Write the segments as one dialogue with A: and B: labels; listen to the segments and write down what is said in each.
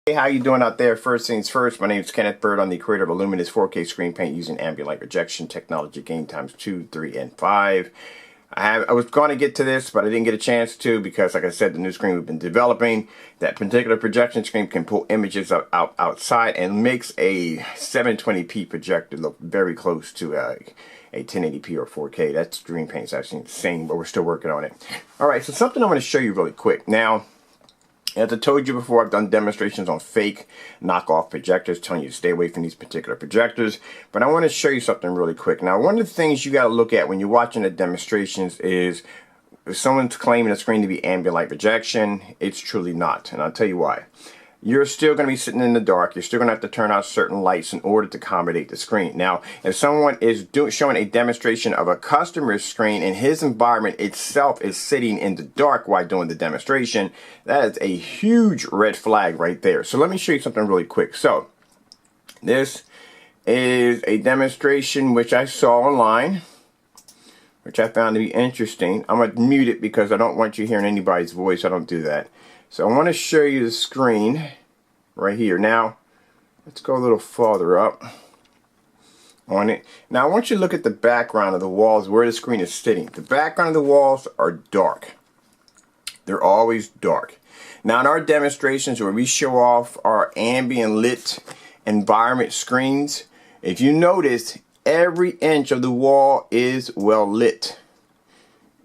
A: Hey, how you doing out there? First things first, my name is Kenneth Bird. I'm the creator of Illuminous 4K screen paint using ambient light rejection technology, game times 2, 3, and 5. I was going to get to this, but I didn't get a chance to because, like I said, the new screen we've been developing, that particular projection screen can pull images outside and makes a 720p projector look very close to a 1080p or 4K. That screen paint is actually insane, but we're still working on it. Alright, so something I want to show you really quick. Now, as I told you before, I've done demonstrations on fake knockoff projectors, telling you to stay away from these particular projectors. But I want to show you something really quick. Now, one of the things you got to look at when you're watching the demonstrations is if someone's claiming the screen to be ambient light projection, it's truly not. And I'll tell you why. You're still going to be sitting in the dark. You're still going to have to turn out certain lights in order to accommodate the screen. Now, if someone is showing a demonstration of a customer's screen and his environment itself is sitting in the dark while doing the demonstration, that is a huge red flag right there. So let me show you something really quick. So this is a demonstration which I saw online, which I found to be interesting. I'm going to mute it because I don't want you hearing anybody's voice. I don't do that. So I want to show you the screen right here. Now, let's go a little farther up on it. Now, I want you to look at the background of the walls where the screen is sitting. The background of the walls are dark. They're always dark. Now, in our demonstrations where we show off our ambient lit environment screens, if you notice, every inch of the wall is well lit.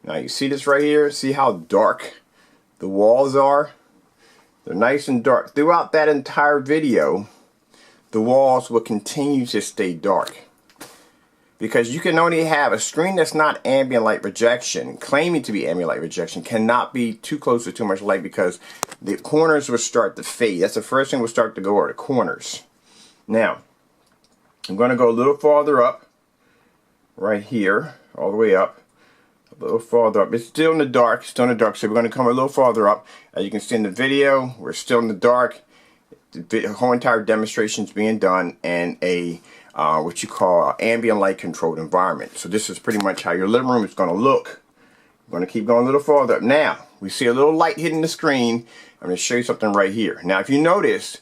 A: Now, you see this right here? See how dark the walls are? They're nice and dark. Throughout that entire video, the walls will continue to stay dark. Because you can only have a screen that's not ambient light projection, claiming to be ambient light projection, cannot be too close to too much light because the corners will start to fade. That's the first thing will start to go are the corners. Now, I'm going to go a little farther up, right here, all the way up. A little farther up. It's still in the dark, so we're going to come a little farther up. As you can see in the video, we're still in the dark. The whole entire demonstration is being done in a what you call ambient light controlled environment. So this is pretty much how your living room is going to look. I'm going to keep going a little farther up. Now, we see a little light hitting the screen. I'm going to show you something right here. Now, if you notice,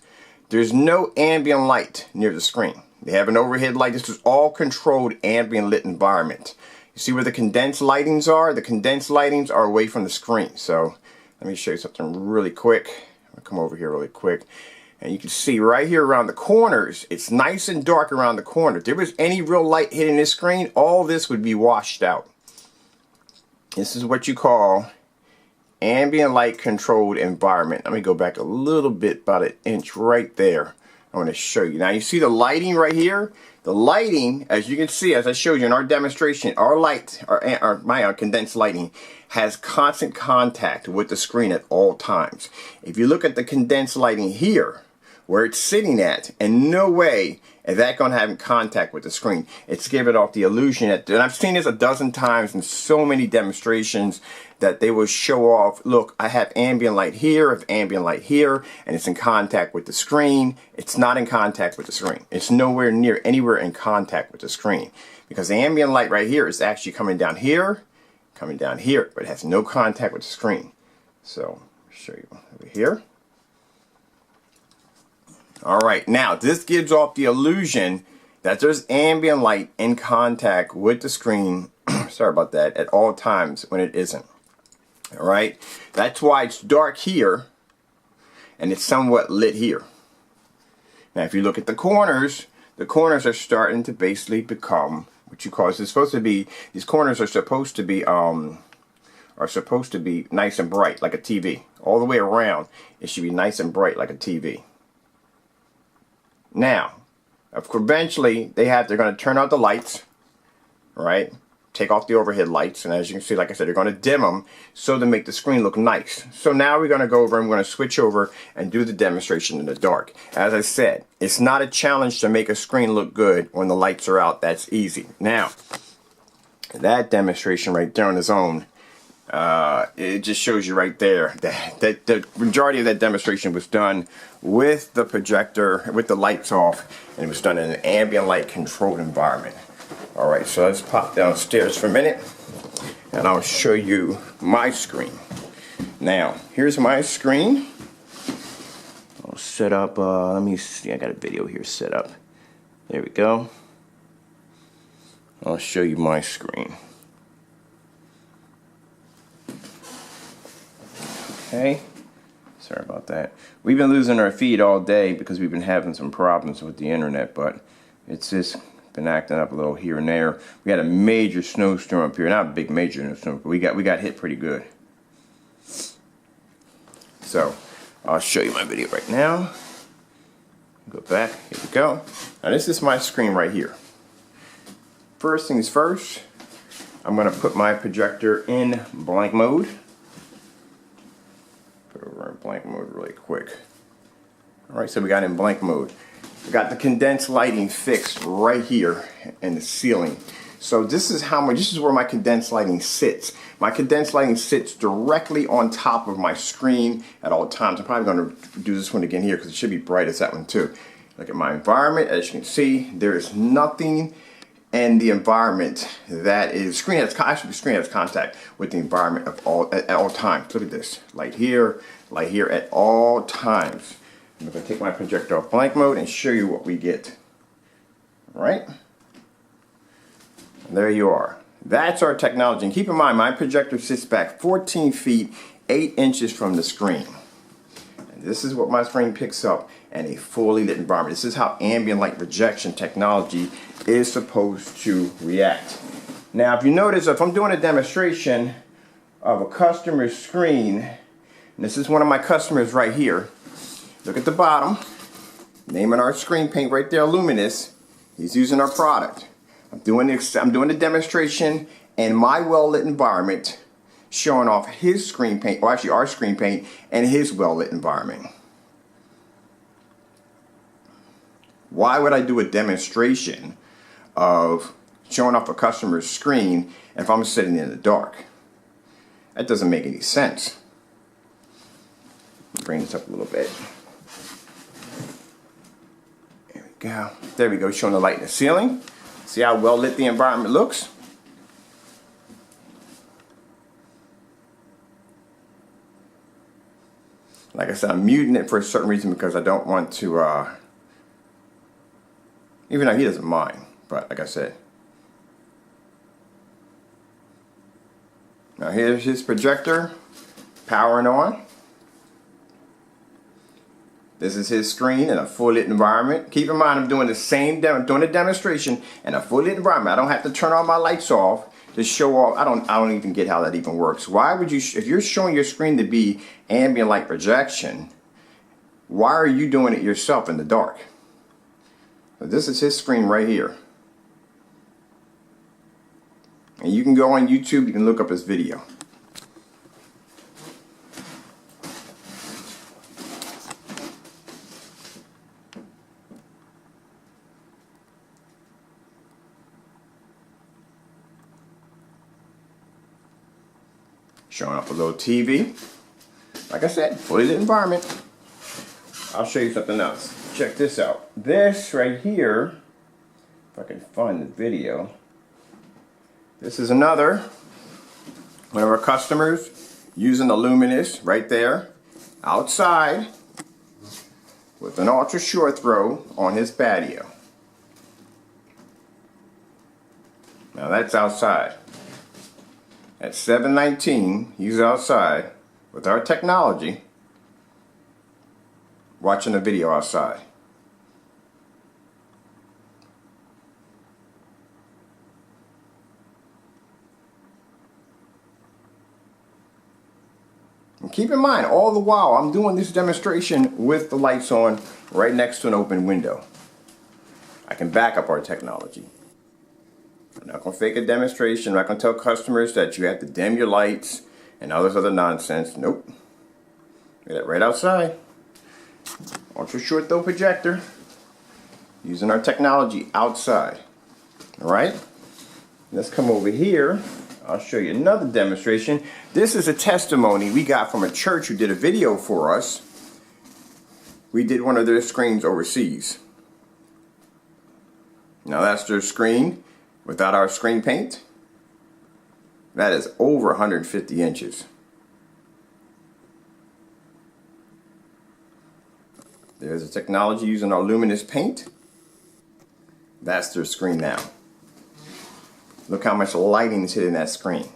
A: there's no ambient light near the screen. They have an overhead light. This is all controlled ambient lit environment. You see where the condensed lightings are? The condensed lightings are away from the screen. So let me show you something really quick. I'm going to come over here really quick. And you can see right here around the corners, it's nice and dark around the corner. If there was any real light hitting this screen, all this would be washed out. This is what you call ambient light controlled environment. Let me go back a little bit, about an inch right there. I want to show you. Now you see the lighting right here? The lighting, as you can see, as I showed you in our demonstration, our light, my condensed lighting, has constant contact with the screen at all times. If you look at the condensed lighting here, where it's sitting at, in no way is that going to have contact with the screen. It's giving off the illusion that, and I've seen this a dozen times in so many demonstrations, that they will show off, look, I have ambient light here, I have ambient light here, and it's in contact with the screen. It's not in contact with the screen. It's nowhere near anywhere in contact with the screen. Because the ambient light right here is actually coming down here, but it has no contact with the screen. So, I'll show you over here. Alright, now this gives off the illusion that there's ambient light in contact with the screen, sorry about that, at all times when it isn't. Alright, that's why it's dark here and it's somewhat lit here. Now if you look at the corners are starting to basically become what you call, it's supposed to be, these corners are supposed to be nice and bright like a TV. All the way around it should be nice and bright like a TV. Now, eventually they're going to turn out the lights, right? Take off the overhead lights, and as you can see, like I said, they're going to dim them so to make the screen look nice. So now we're going to go over and we're going to switch over and do the demonstration in the dark. As I said, it's not a challenge to make a screen look good when the lights are out. That's easy. Now, that demonstration right there on its own, it just shows you right there that the majority of that demonstration was done with the projector, with the lights off, and it was done in an ambient light controlled environment. Alright, so let's pop downstairs for a minute and I'll show you my screen. Now, here's my screen. I'll set up, let me see, I got a video here set up. There we go. I'll show you my screen. Okay, sorry about that. We've been losing our feed all day because we've been having some problems with the internet, but it's just been acting up a little here and there. We had a major snowstorm up here, not a big major snowstorm, but we got hit pretty good. So I'll show you my video right now. Go back, here we go. Now this is my screen right here. First things first, I'm gonna put my projector in blank mode. Put it over in blank mode really quick. All right, so we got it in blank mode. We got the condensed lighting fixed right here in the ceiling. So this is where my condensed lighting sits. My condensed lighting sits directly on top of my screen at all times. I'm probably going to do this one again here because it should be bright as that one too. Look at my environment. As you can see, there is nothing in the environment that is screen has contact with the environment at all times. Look at this. Light here at all times. I'm going to take my projector off blank mode and show you what we get. All right? And there you are. That's our technology. And keep in mind, my projector sits back 14 feet, 8 inches from the screen. And this is what my screen picks up in a fully lit environment. This is how ambient light rejection technology is supposed to react. Now, if you notice, if I'm doing a demonstration of a customer's screen, and this is one of my customers right here, look at the bottom, naming our screen paint right there, Luminous. He's using our product. I'm doing the demonstration in my well-lit environment, showing off his screen paint, or actually our screen paint, and his well-lit environment. Why would I do a demonstration of showing off a customer's screen if I'm sitting in the dark? That doesn't make any sense. Bring this up a little bit. There we go. There we go, showing the light in the ceiling. See how well lit the environment looks? Like I said, I'm muting it for a certain reason because I don't want to, even though he doesn't mind, but like I said. Now here's his projector, powering on. This is his screen in a full lit environment. Keep in mind, I'm doing a demonstration in a full lit environment. I don't have to turn all my lights off to show off. I don't even get how that even works. Why would you, if you're showing your screen to be ambient light projection, why are you doing it yourself in the dark? So this is his screen right here. And you can go on YouTube, you can look up his video. Showing up a little TV. Like I said, fully lit environment. I'll show you something else. Check this out. This right here, if I can find the video. This is another one of our customers using the Luminous right there outside with an ultra short throw on his patio. Now that's outside. At 7:19, he's outside with our technology watching a video outside. And keep in mind, all the while, I'm doing this demonstration with the lights on right next to an open window. I can back up our technology. I'm not going to fake a demonstration. I'm not going to tell customers that you have to dim your lights and all this other nonsense. Nope. Get it right outside. Ultra short throw projector. Using our technology outside. Alright? Let's come over here. I'll show you another demonstration. This is a testimony we got from a church who did a video for us. We did one of their screens overseas. Now that's their screen. Without our screen paint, that is over 150 inches. There's a technology using our luminous paint. That's their screen now. Look how much lighting is hitting that screen.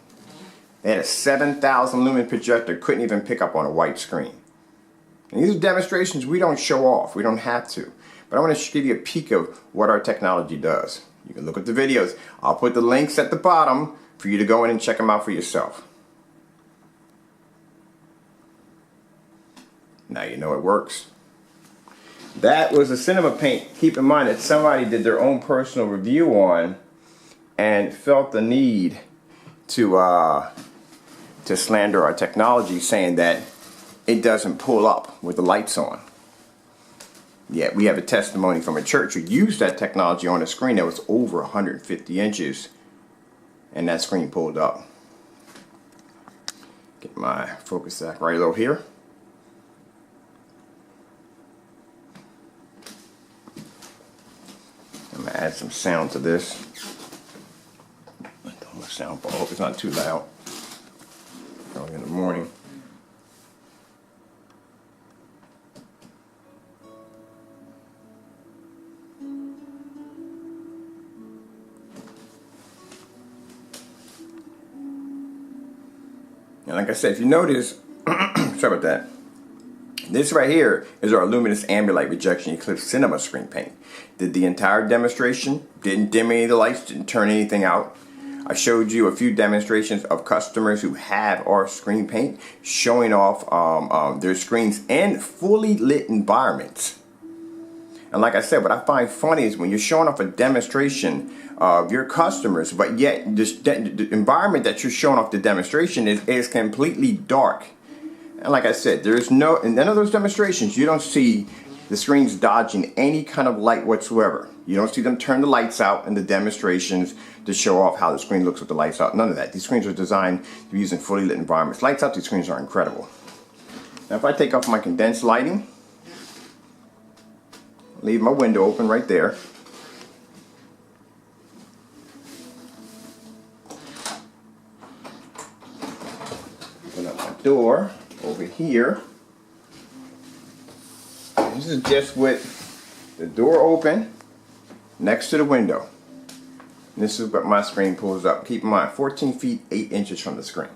A: They had a 7,000 lumen projector, couldn't even pick up on a white screen. And these are demonstrations we don't show off, we don't have to. But I want to give you a peek of what our technology does. You can look at the videos. I'll put the links at the bottom for you to go in and check them out for yourself. Now you know it works. That was a cinema paint. Keep in mind that somebody did their own personal review on and felt the need to slander our technology, saying that it doesn't pull up with the lights on. Yet we have a testimony from a church who used that technology on a screen that was over 150 inches, and that screen pulled up. Get my focus stack right over here. I'm going to add some sound to this. On the sound bar. I hope it's not too loud. Early in the morning. And like I said, if you notice, sorry about that. This right here is our luminous ambient rejection eclipse cinema screen paint. Did the entire demonstration, didn't dim any of the lights, didn't turn anything out. I showed you a few demonstrations of customers who have our screen paint showing off their screens in fully lit environments. And like I said, what I find funny is when you're showing off a demonstration of your customers, but yet the environment that you're showing off the demonstration is completely dark. And like I said, there's no, in none of those demonstrations, you don't see the screens dodging any kind of light whatsoever. You don't see them turn the lights out in the demonstrations to show off how the screen looks with the lights out. None of that. These screens are designed to be used in fully lit environments. Lights out, these screens are incredible. Now if I take off my condensed lighting, leave my window open right there. Open up my door over here. This is just with the door open next to the window. And this is what my screen pulls up. Keep in mind, 14 feet 8 inches from the screen.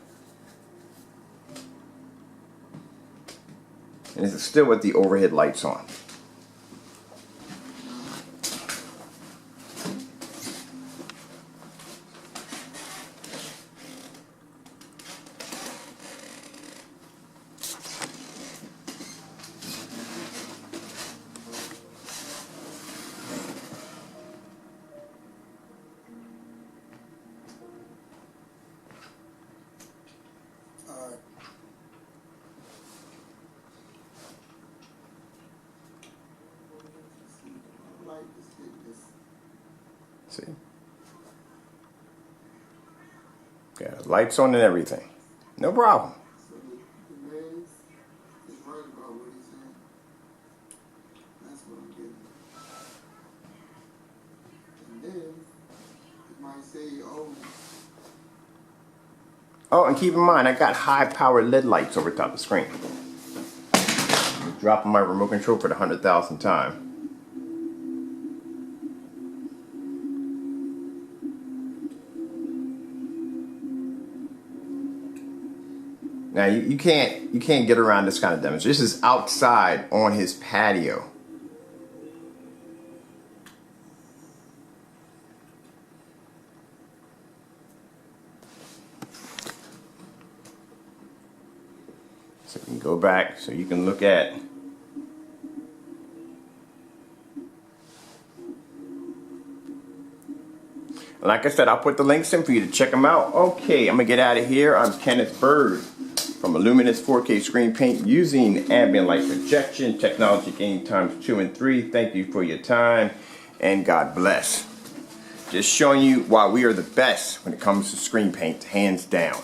A: And this is still with the overhead lights on. See? Got lights on and everything. No problem.
B: So the legs is right about what he's saying. That's what I'm getting. And then it might say,
A: Oh, and keep in mind, I got high-powered LED lights over top of the screen. Dropping my remote control for the 100,000th time. Now you can't get around this kind of demonstration. This is outside on his patio. So you can go back so you can look at like I said, I'll put the links in for you to check them out. Okay, I'm gonna get out of here. I'm Kenneth Bird from Illuminous 4K Screen Paint using ambient light projection, technology game times 2 and 3. Thank you for your time and God bless. Just showing you why we are the best when it comes to screen paint, hands down.